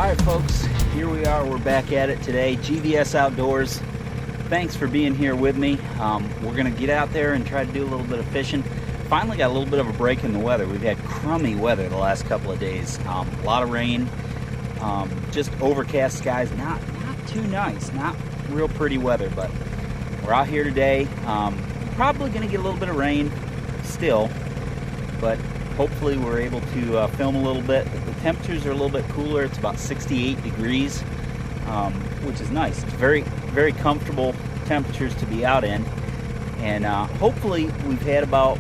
Alright folks, here we are, we're back at it today. GVS Outdoors, thanks for being here with me. We're going to get out there and try to do a little bit of fishing. Finally got a little bit of a break in the weather. We've had crummy weather the last couple of days. A lot of rain, just overcast skies, not too nice, not real pretty weather, but we're out here today. Probably going to get a little bit of rain still, but hopefully we're able to film a little bit. The temperatures are a little bit cooler. It's about 68 degrees, which is nice. It's very, very comfortable temperatures to be out in. And hopefully we've had about,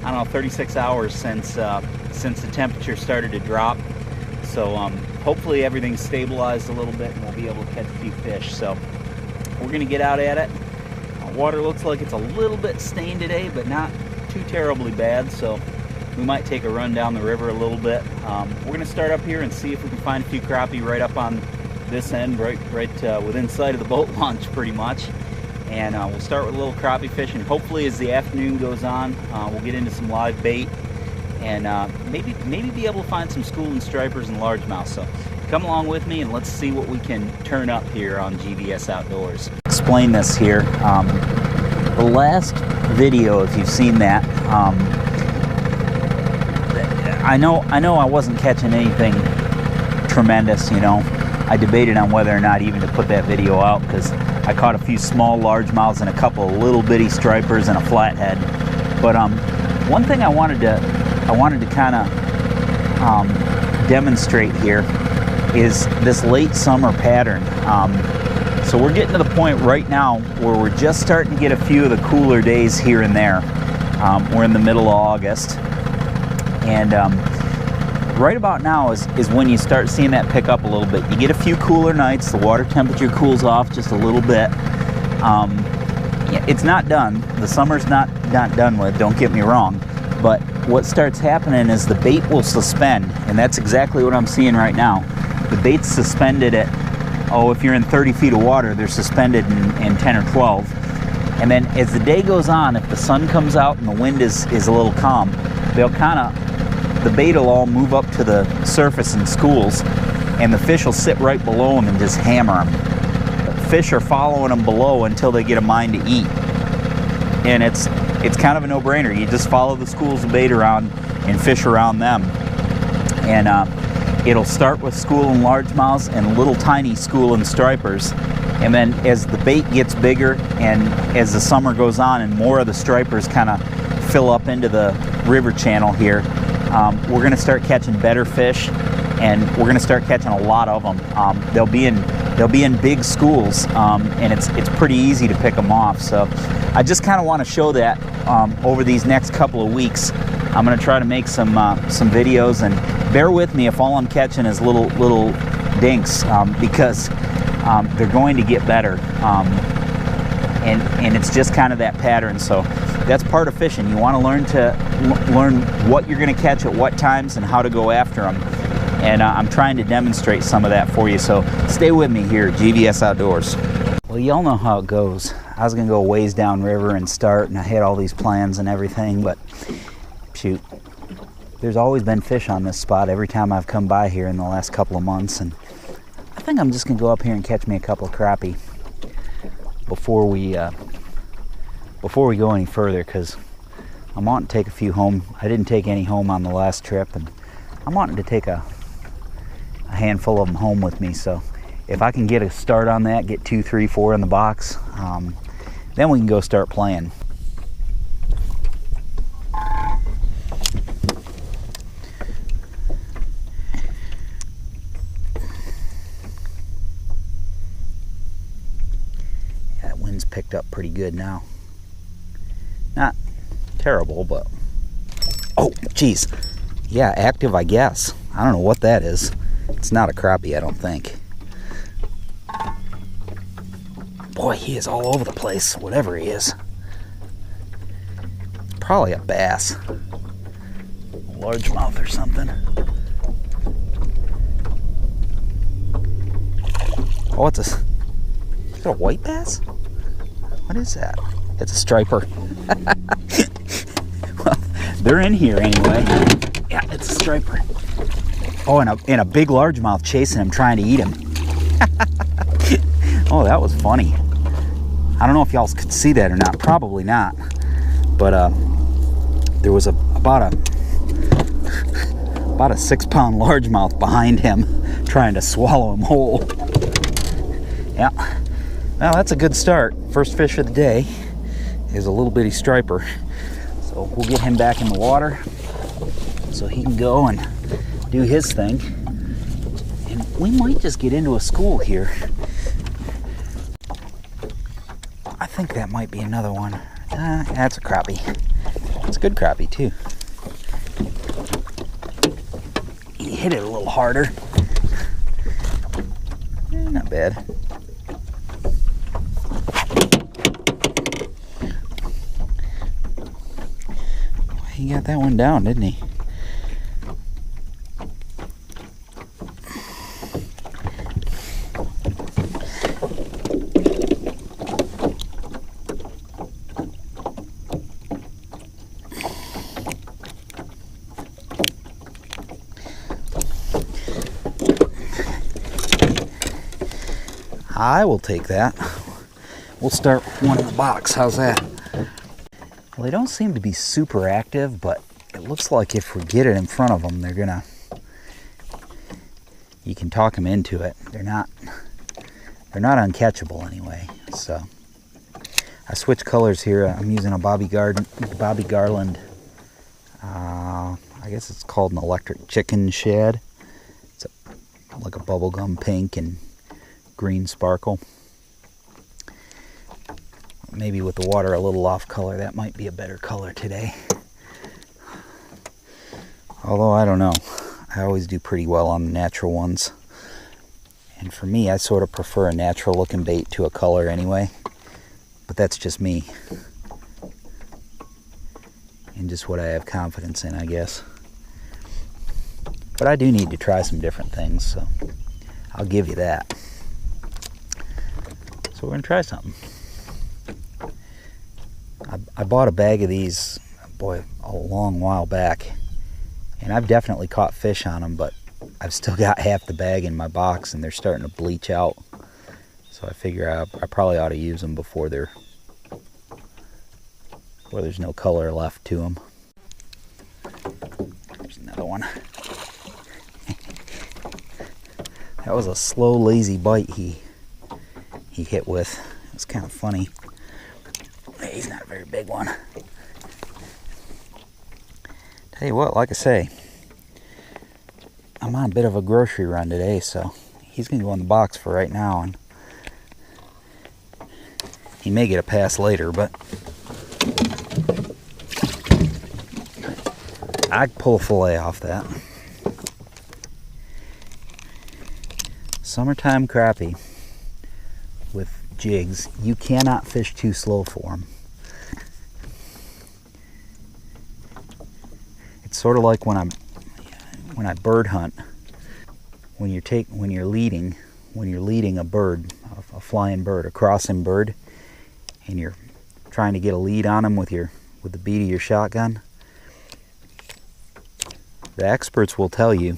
I don't know, 36 hours since the temperature started to drop. So hopefully everything's stabilized a little bit and we'll be able to catch a few fish. So we're going to get out at it. Water looks like it's a little bit stained today, but not too terribly bad. So we might take a run down the river a little bit. We're going to start up here and see if we can find a few crappie right up on this end, right within sight of the boat launch pretty much. And we'll start with a little crappie fishing. Hopefully as the afternoon goes on, we'll get into some live bait and maybe be able to find some school and stripers and largemouth. So come along with me and let's see what we can turn up here on GVS Outdoors. Explain this here. The last video, if you've seen that, I know I wasn't catching anything tremendous, you know. I debated on whether or not even to put that video out because I caught a few small largemouths and a couple of little bitty stripers and a flathead. But one thing I wanted to kind of demonstrate here is this late summer pattern. So we're getting to the point right now where we're just starting to get a few of the cooler days here and there. We're in the middle of August. And right about now is when you start seeing that pick up a little bit. You get a few cooler nights, the water temperature cools off just a little bit. It's not done. The summer's not done with, don't get me wrong. But what starts happening is the bait will suspend, and that's exactly what I'm seeing right now. The bait's suspended at, if you're in 30 feet of water, they're suspended in 10 or 12. And then as the day goes on, if the sun comes out and the wind is a little calm, the bait will all move up to the surface in schools, and the fish will sit right below them and just hammer them. The fish are following them below until they get a mind to eat. And it's kind of a no-brainer. You just follow the schools of bait around and fish around them. And it'll start with school and largemouths and little tiny school and stripers. And then as the bait gets bigger and as the summer goes on and more of the stripers kind of fill up into the river channel here, we're going to start catching better fish, and we're going to start catching a lot of them. They'll be in big schools, and it's pretty easy to pick them off. So I just kind of want to show that over these next couple of weeks. I'm going to try to make some videos, and bear with me if all I'm catching is little dinks, because they're going to get better, and it's just kind of that pattern. So that's part of fishing. You want to learn what you're going to catch at what times and how to go after them. And I'm trying to demonstrate some of that for you. So stay with me here at GVS Outdoors. Well, y'all know how it goes. I was going to go ways downriver and start, and I had all these plans and everything, but shoot, there's always been fish on this spot every time I've come by here in the last couple of months. And I think I'm just going to go up here and catch me a couple of crappie before we go any further, because I'm wanting to take a few home. I didn't take any home on the last trip, and I'm wanting to take a handful of them home with me. So if I can get a start on that, get 2, 3, 4 in the box, then we can go start playing. Yeah, that wind's picked up pretty good now. Not terrible, but oh geez, yeah, active, I guess. I don't know what that is. It's not a crappie, I don't think. Boy, he is all over the place, whatever he is. Probably a bass, largemouth or something. Oh, is that a white bass? What is that? It's a striper. Well, they're in here anyway. Yeah, it's a striper. Oh, and a big largemouth chasing him, trying to eat him. Oh, that was funny. I don't know if y'all could see that or not. Probably not. But there was about a 6-pound largemouth behind him, trying to swallow him whole. Yeah. Well, that's a good start. First fish of the day is a little bitty striper. So we'll get him back in the water so he can go and do his thing. And we might just get into a school here. I think that might be another one. That's a crappie. It's a good crappie too. He hit it a little harder. Not bad. He got that one down, didn't he? I will take that. We'll start one in the box. How's that? Well, they don't seem to be super active, but it looks like if we get it in front of them, they're gonna... You can talk them into it. They're not uncatchable anyway. So I switched colors here. I'm using a Bobby Garland. I guess it's called an electric chicken shad. It's like a bubblegum pink and green sparkle. Maybe with the water a little off color, that might be a better color today. Although I don't know. I always do pretty well on the natural ones. And for me, I sort of prefer a natural looking bait to a color anyway. But that's just me. And just what I have confidence in, I guess. But I do need to try some different things, so I'll give you that. So we're going to try something. I bought a bag of these, boy, a long while back. And I've definitely caught fish on them, but I've still got half the bag in my box and they're starting to bleach out. So I figure I probably ought to use them before there's no color left to them. There's another one. That was a slow, lazy bite he hit with. It was kind of funny. He's not a very big one. Tell you what, like I say, I'm on a bit of a grocery run today, so he's going to go in the box for right now, and he may get a pass later, but I'd pull a fillet off that. Summertime crappie with jigs, you cannot fish too slow for them. It's sort of like when I bird hunt. When you're leading a bird, a flying bird, a crossing bird, and you're trying to get a lead on them with the bead of your shotgun. The experts will tell you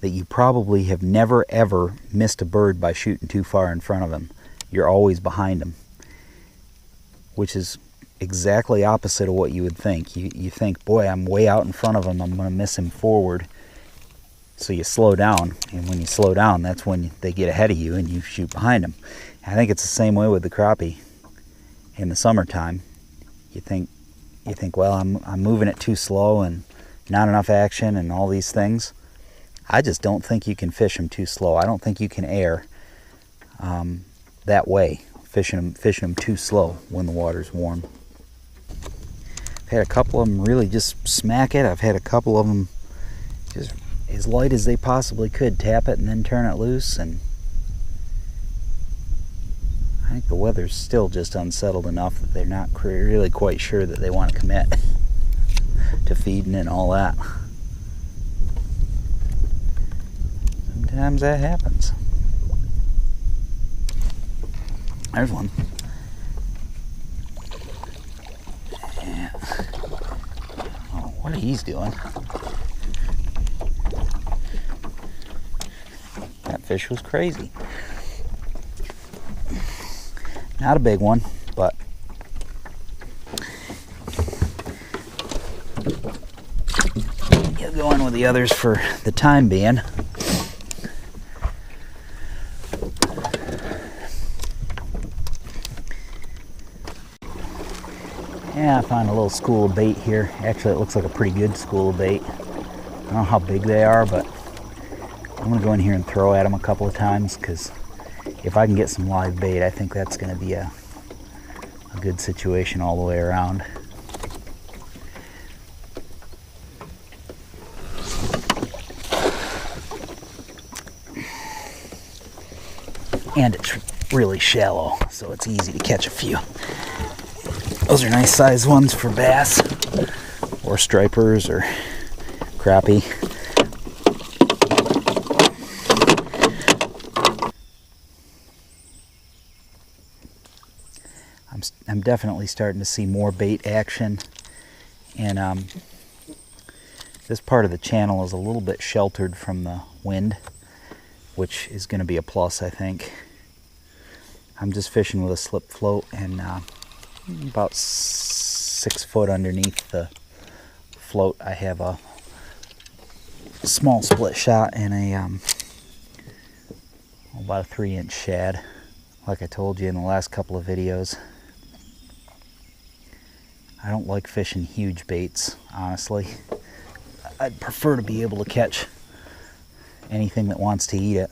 that you probably have never ever missed a bird by shooting too far in front of him. You're always behind him, which is exactly opposite of what you would think. You think, boy, I'm way out in front of him, I'm going to miss him forward. So you slow down, and when you slow down, that's when they get ahead of you and you shoot behind them. I think it's the same way with the crappie in the summertime. You think, well, I'm moving it too slow and not enough action and all these things. I just don't think you can fish them too slow. I don't think you can err that way, fishing them too slow when the water's warm. I've had a couple of them really just smack it. I've had a couple of them just as light as they possibly could, tap it and then turn it loose. And I think the weather's still just unsettled enough that they're not really quite sure that they want to commit to feeding and all that. Sometimes that happens. There's one. Yeah. Oh, what he's doing. fish was crazy. Not a big one, but you'll go in with the others for the time being. Yeah, I found a little school of bait here. Actually, it looks like a pretty good school of bait. I don't know how big they are, but I'm gonna go in here and throw at them a couple of times, because if I can get some live bait, I think that's gonna be a good situation all the way around. And it's really shallow, so it's easy to catch a few. Those are nice sized ones for bass or stripers or crappie. I'm definitely starting to see more bait action, and this part of the channel is a little bit sheltered from the wind, which is going to be a plus, I think. I'm just fishing with a slip float, and about 6 foot underneath the float I have a small split shot and about a 3-inch shad. Like I told you in the last couple of videos, I don't like fishing huge baits, honestly. I'd prefer to be able to catch anything that wants to eat it.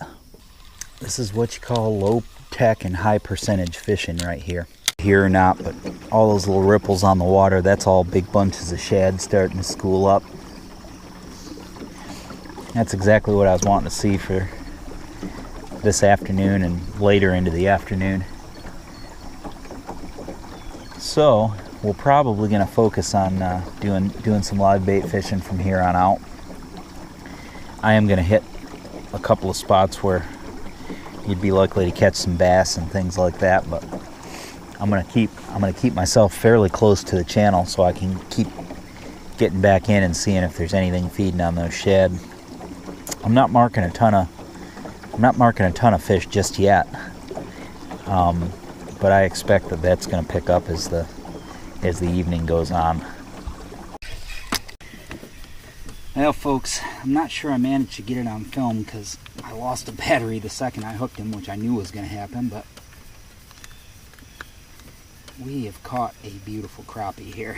This is what you call low tech and high percentage fishing right here. Here or not, but all those little ripples on the water, that's all big bunches of shad starting to school up. That's exactly what I was wanting to see for this afternoon and later into the afternoon. So we're probably going to focus on doing some live bait fishing from here on out. I am going to hit a couple of spots where you'd be likely to catch some bass and things like that, but I'm gonna keep myself fairly close to the channel so I can keep getting back in and seeing if there's anything feeding on those shad. I'm not marking a ton of fish just yet, but I expect that that's going to pick up as the evening goes on. Well, folks, I'm not sure I managed to get it on film because I lost a battery the second I hooked him, which I knew was going to happen, but we have caught a beautiful crappie here.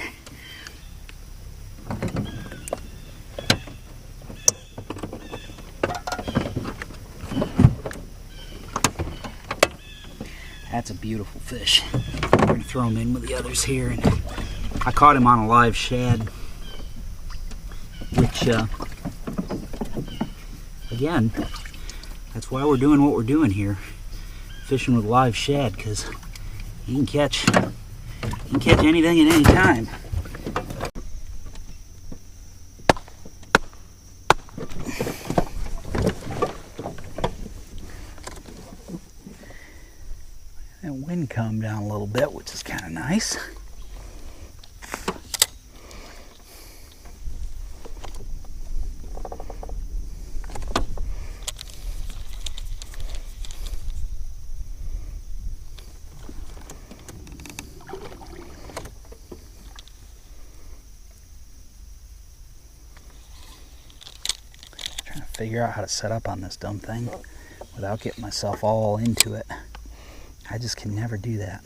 That's a beautiful fish. We're going to throw him in with the others here. And I caught him on a live shad, which, again, that's why we're doing what we're doing here. Fishing with live shad, because you can catch anything at any time. That wind calmed down a little bit, which is kind of nice. Trying to figure out how to set up on this dumb thing without getting myself all into it. I just can never do that.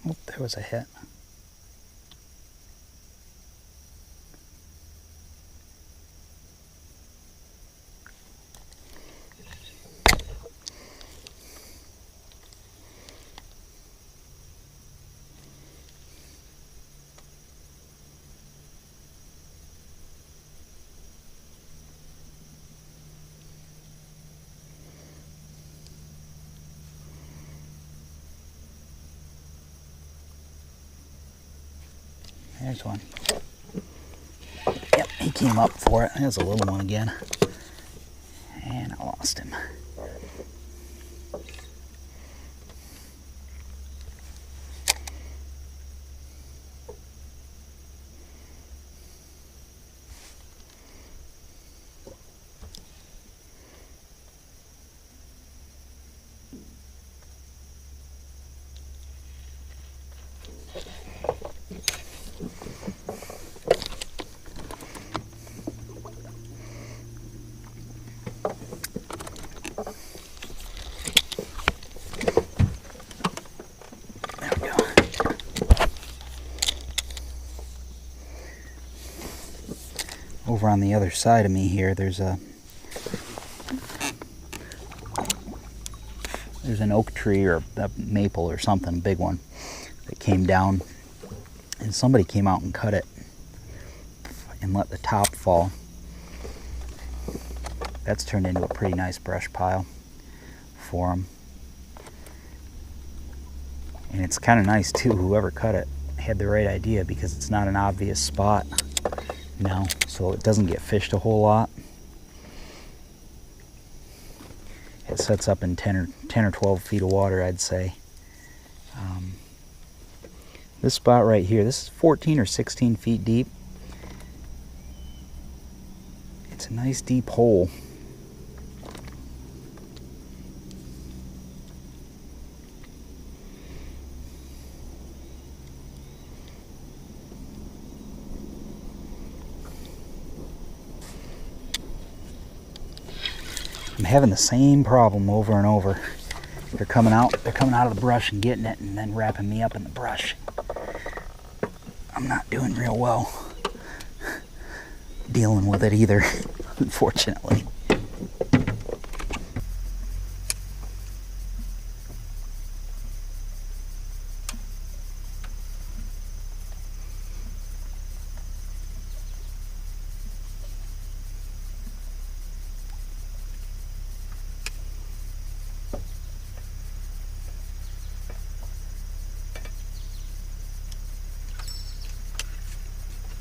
Oh, there was a hit. There's one. Yep, he came up for it. There's a little one again. And I lost him. Over on the other side of me here, there's an oak tree or a maple or something, a big one, that came down, and somebody came out and cut it and let the top fall. That's turned into a pretty nice brush pile for them. And it's kind of nice too, whoever cut it had the right idea, because it's not an obvious spot. No, so it doesn't get fished a whole lot. It sets up in 10 or 12 feet of water, I'd say. This spot right here, this is 14 or 16 feet deep. It's a nice deep hole. I'm having the same problem over and over. They're coming out of the brush and getting it, and then wrapping me up in the brush. I'm not doing real well dealing with it either, unfortunately.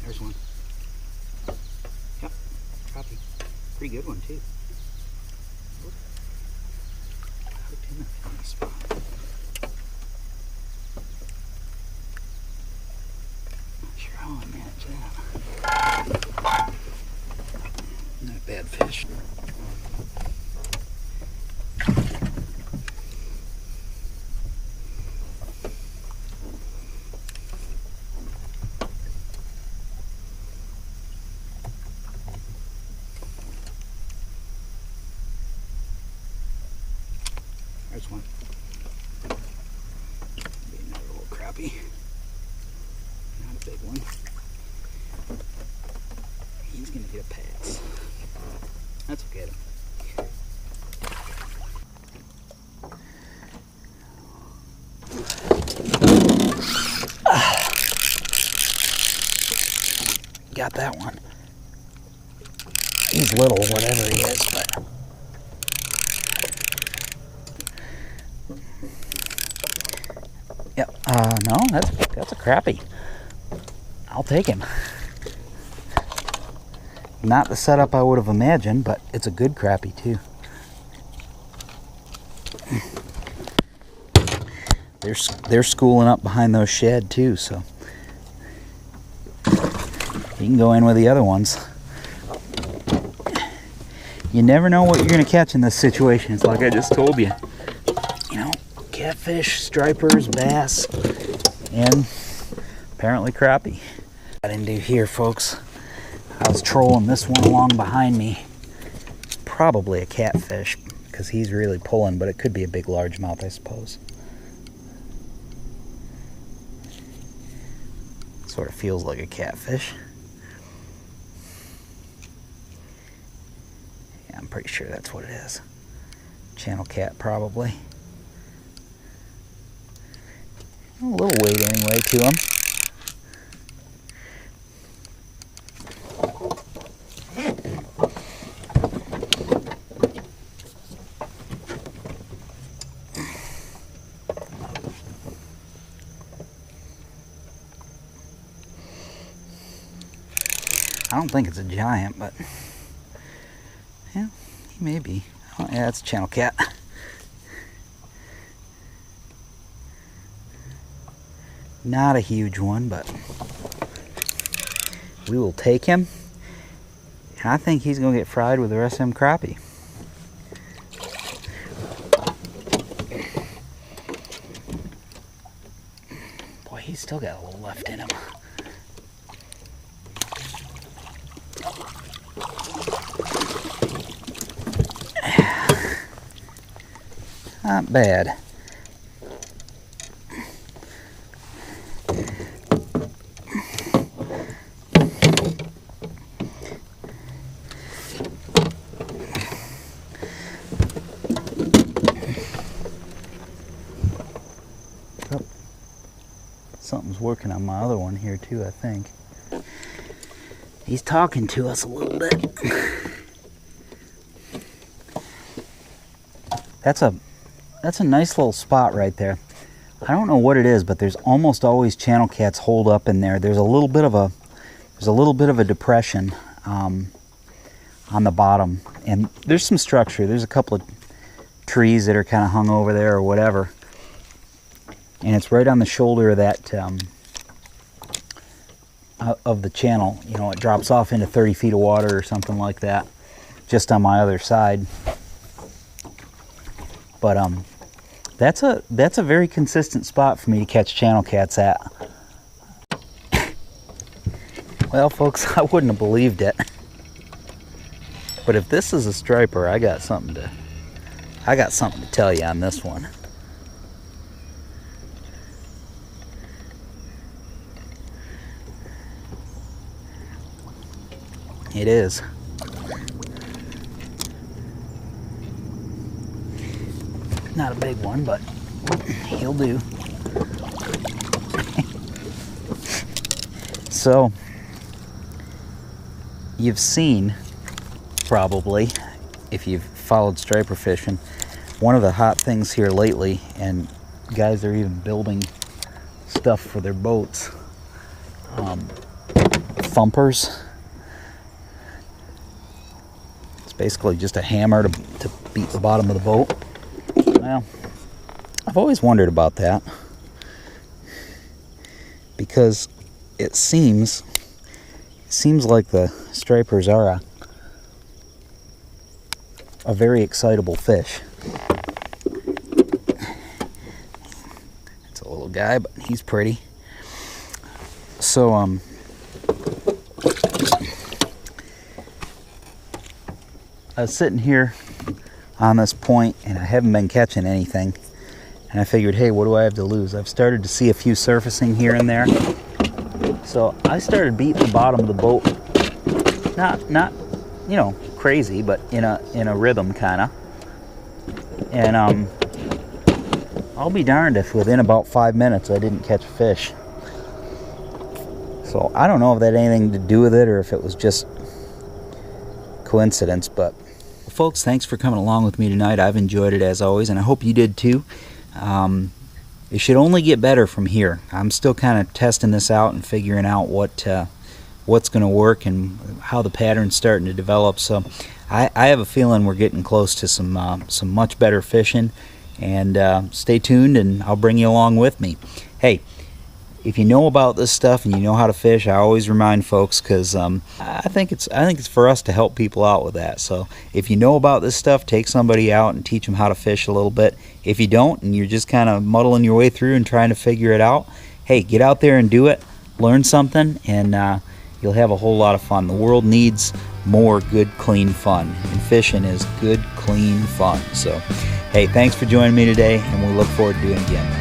There's one. Yep, crappie. Pretty good one too. Hooked in a funny spot. Not sure how I managed that. Not a bad fish. There's one. Maybe another little crappie. Not a big one. He's gonna get a pass. That's okay though. Got that one. He's little, whatever he is, but yep. No, that's a crappie. I'll take him. Not the setup I would have imagined, but it's a good crappie too. They're schooling up behind those shed too, so you can go in with the other ones. You never know what you're gonna catch in this situation. It's like I just told you. You know, catfish, stripers, bass, and apparently crappie. Got into here, folks. I was trolling this one along behind me. Probably a catfish, because he's really pulling, but it could be a big largemouth, I suppose. Sort of feels like a catfish. Yeah, I'm pretty sure that's what it is. Channel cat, probably. A little weight anyway to him. I don't think it's a giant, but yeah, he may be. Oh, yeah, it's a channel cat. Not a huge one, but we will take him. And I think he's going to get fried with the rest of them crappie. Boy, he's still got a little left in him. Not bad. Something's working on my other one here too, I think. He's talking to us a little bit. That's a nice little spot right there. I don't know what it is, but there's almost always channel cats holed up in there. There's a little bit of a depression on the bottom, and there's some structure. There's a couple of trees that are kind of hung over there or whatever. And it's right on the shoulder of that of the channel. You know, it drops off into 30 feet of water or something like that, just on my other side. But that's a very consistent spot for me to catch channel cats at. Well, folks, I wouldn't have believed it. But if this is a striper, I got something to tell you on this one. It is. Not a big one, but he'll do. So, you've seen, probably, if you've followed striper fishing, one of the hot things here lately, and guys are even building stuff for their boats, thumpers. Basically just a hammer to beat the bottom of the boat. Well, I've always wondered about that, because it seems like the stripers are a very excitable fish. It's a little guy, but he's pretty. So I was sitting here on this point, and I haven't been catching anything, and I figured, hey, what do I have to lose? I've started to see a few surfacing here and there, so I started beating the bottom of the boat. Not you know, crazy, but in a rhythm kind of. And I'll be darned if within about 5 minutes I didn't catch a fish. So I don't know if that had anything to do with it or if it was just coincidence, but folks, thanks for coming along with me tonight. I've enjoyed it as always, and I hope you did too. It should only get better from here. I'm still kind of testing this out and figuring out what's going to work and how the pattern's starting to develop. So I have a feeling we're getting close to some much better fishing, and stay tuned and I'll bring you along with me. Hey, if you know about this stuff and you know how to fish, I always remind folks, because I think it's for us to help people out with that. So if you know about this stuff, take somebody out and teach them how to fish a little bit. If you don't, and you're just kind of muddling your way through and trying to figure it out, hey, get out there and do it, learn something, and you'll have a whole lot of fun. The world needs more good, clean fun, and fishing is good, clean fun. So hey, thanks for joining me today, and we look forward to doing it again.